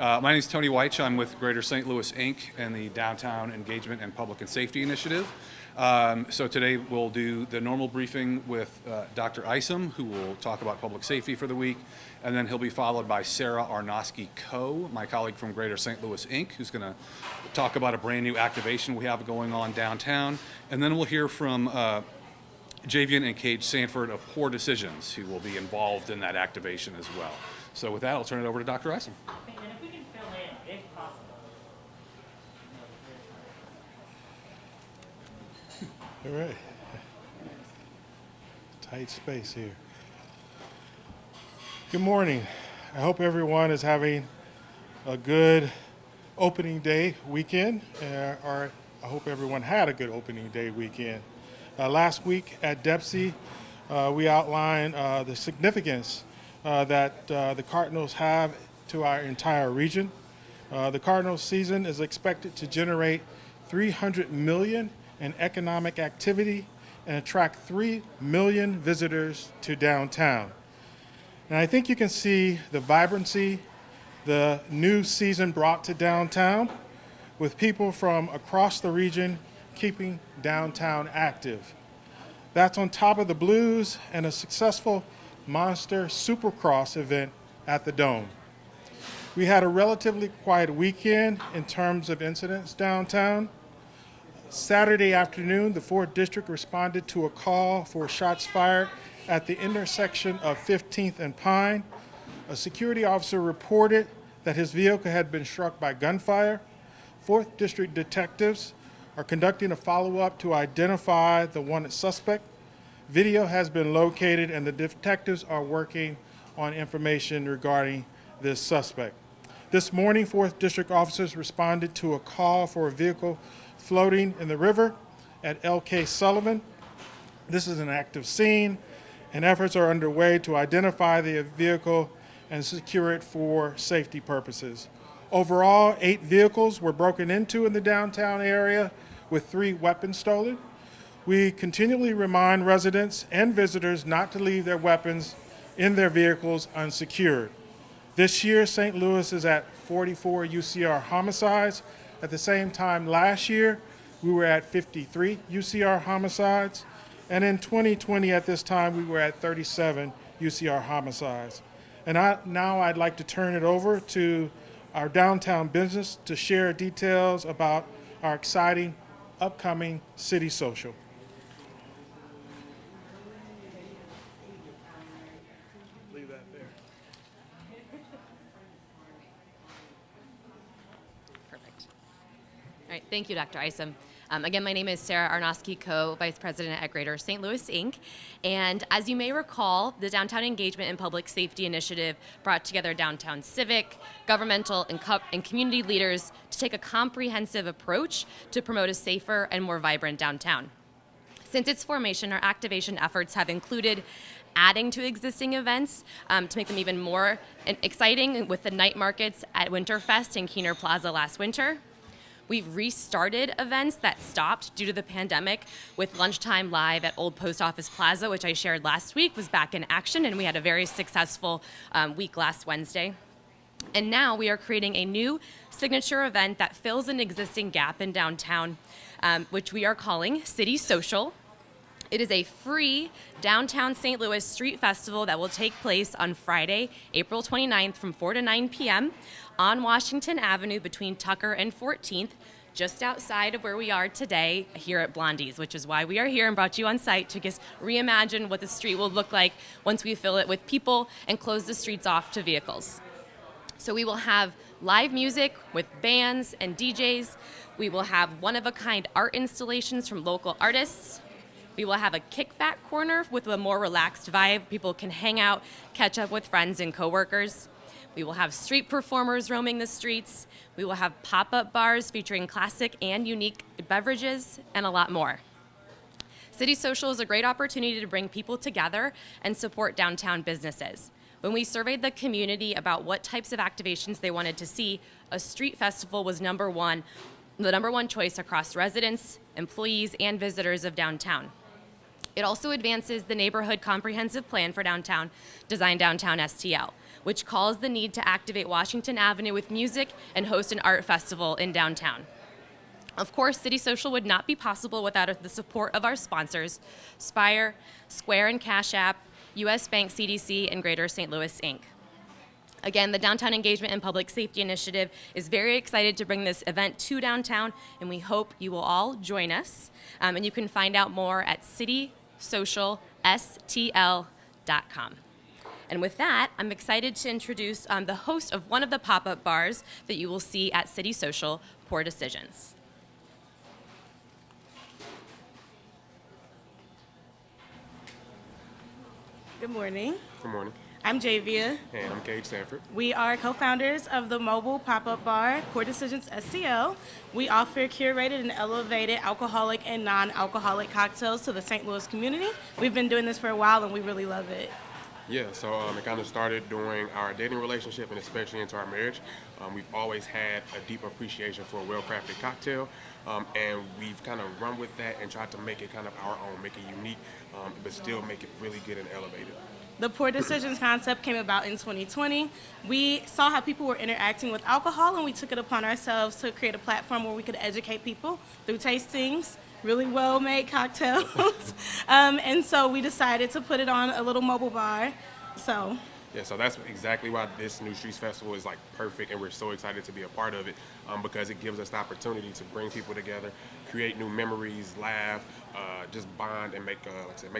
My name is Tony Weich. I'm with Greater St. Louis, Inc. and the Downtown Engagement and Public and Safety Initiative. So today we'll do the normal briefing with Dr. Isom, who will talk about public safety for the week, and then he'll be followed by Sarah Arnosky-Coe, my colleague from Greater St. Louis, Inc., who's going to talk about a brand new activation we have going on downtown. And then we'll hear from Javian and Cage Sanford of Poor Decisions, who will be involved in that activation as well. So with that, I'll turn it over to Dr. Isom. And if we can fill in, if possible. All right. Tight space here. Good morning. I hope everyone is having a good opening day weekend, or I hope everyone had a good opening day weekend. Last week at DEPSI, we outlined the significance that the Cardinals have to our entire region. The Cardinals season is expected to generate $300 million in economic activity and attract 3 million visitors to downtown. And I think you can see the vibrancy the new season brought to downtown, with people from across the region keeping downtown active. That's on top of the Blues and a successful Monster Supercross event at the Dome. We had a relatively quiet weekend in terms of incidents downtown. Saturday afternoon, the 4th District responded to a call for shots fired at the intersection of 15th and Pine. A security officer reported that his vehicle had been struck by gunfire. 4th District detectives are conducting a follow-up to identify the wanted suspect. Video has been located and the detectives are working on information regarding this suspect. This morning, 4th District officers responded to a call for a vehicle floating in the river at L.K. Sullivan. This is an active scene, and efforts are underway to identify the vehicle and secure it for safety purposes. Overall, 8 vehicles were broken into in the downtown area, with 3 weapons stolen. We continually remind residents and visitors not to leave their weapons in their vehicles unsecured. This year, St. Louis is at 44 UCR homicides. At the same time last year, we were at 53 UCR homicides. And in 2020, at this time, we were at 37 UCR homicides. And now I'd like to turn it over to our downtown business to share details about our exciting upcoming City Social. Leave that there. Perfect. All right, thank you, Dr. Isom. Again, my name is Sarah Arnosky-Coe, Vice President at Greater St. Louis, Inc. And as you may recall, the Downtown Engagement and Public Safety Initiative brought together downtown civic, governmental, and community leaders to take a comprehensive approach to promote a safer and more vibrant downtown. Since its formation, our activation efforts have included adding to existing events to make them even more exciting with the night markets at Winterfest in Keener Plaza last winter. We've restarted events that stopped due to the pandemic, with Lunchtime Live at Old Post Office Plaza, which I shared last week, was back in action, and we had a very successful week last Wednesday. And now we are creating a new signature event that fills an existing gap in downtown, which we are calling City Social. It is a free downtown St. Louis street festival that will take place on Friday, April 29th from 4 to 9 p.m. on Washington Avenue between Tucker and 14th, just outside of where we are today here at Blondie's, which is why we are here and brought you on site to just reimagine what the street will look like once we fill it with people and close the streets off to vehicles. So we will have live music with bands and DJs. We will have one-of-a-kind art installations from local artists. We will have a kickback corner with a more relaxed vibe. People can hang out, catch up with friends and coworkers. We will have street performers roaming the streets. We will have pop-up bars featuring classic and unique beverages, and a lot more. City Social is a great opportunity to bring people together and support downtown businesses. When we surveyed the community about what types of activations they wanted to see, a street festival was the number one choice across residents, employees, and visitors of downtown. It also advances the neighborhood comprehensive plan for downtown, Design Downtown STL, which calls the need to activate Washington Avenue with music and host an art festival in downtown. Of course, City Social would not be possible without the support of our sponsors, Spire, Square and Cash App, U.S. Bank CDC, and Greater St. Louis, Inc. Again, the Downtown Engagement and Public Safety Initiative is very excited to bring this event to downtown, and we hope you will all join us. And you can find out more at citysocialstl.com. And with that, I'm excited to introduce the host of one of the pop-up bars that you will see at City Social, Poor Decisions. Good morning. Good morning. I'm Javia. And I'm Gage Sanford. We are co-founders of the mobile pop-up bar, Poor Decisions STL. We offer curated and elevated alcoholic and non-alcoholic cocktails to the St. Louis community. We've been doing this for a while and we really love it. Yeah, so it kind of started during our dating relationship and especially into our marriage. We've always had a deep appreciation for a well-crafted cocktail, and we've kind of run with that and tried to make it kind of our own, make it unique, but still make it really good and elevated. The Poor Decisions concept came about in 2020. We saw how people were interacting with alcohol, and we took it upon ourselves to create a platform where we could educate people through tastings, really well-made cocktails. And so we decided to put it on a little mobile bar. Yeah, so that's exactly why this New Streets Festival is like perfect, and we're so excited to be a part of it because it gives us the opportunity to bring people together, create new memories, laugh, just bond, and make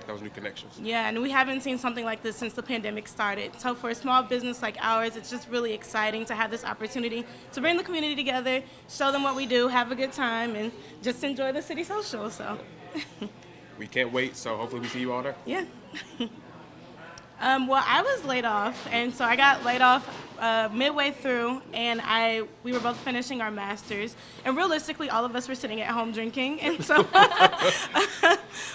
those new connections. Yeah, and we haven't seen something like this since the pandemic started. So for a small business like ours, it's just really exciting to have this opportunity to bring the community together, show them what we do, have a good time, and just enjoy the City Social. So We can't wait, so hopefully we see you all there. yeah. Well, I was laid off, and so I got laid off midway through, and we were both finishing our masters, and realistically, all of us were sitting at home drinking, and so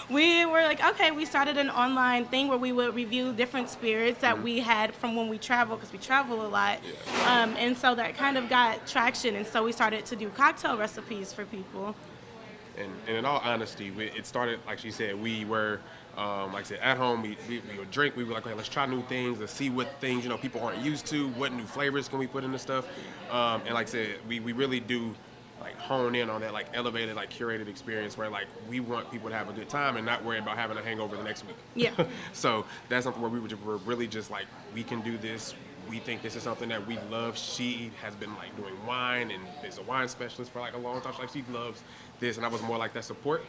we were like, okay, we started an online thing where we would review different spirits that we had from when we travel, because we travel a lot, and so that kind of got traction, and so we started to do cocktail recipes for people. And in all honesty, it started, like she said, we were, like I said, at home, we would drink, we were like, okay, let's try new things, let's see what things, people aren't used to, what new flavors can we put into stuff. And like I said, we really do like hone in on that like elevated, like curated experience where like we want people to have a good time and not worry about having a hangover the next week. Yeah. So that's something where we're really just like, we can do this. We think this is something that we love. She has been like doing wine and is a wine specialist for like a long time. Like she loves this, and I was more like that support,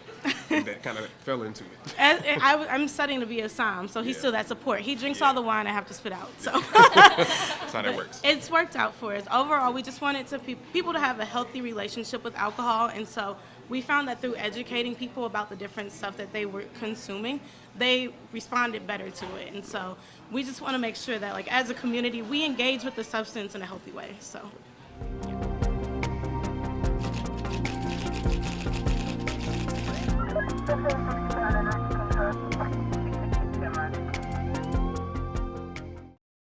and that kind of fell into it. I'm studying to be a somm, so he's still that support. He drinks all the wine I have to spit out. So That's how that works. it's worked out for us. Overall, we just wanted people to have a healthy relationship with alcohol, and so we found that through educating people about the different stuff that they were consuming, they responded better to it. And so we just want to make sure that, like, as a community, we engage with the substance in a healthy way. So.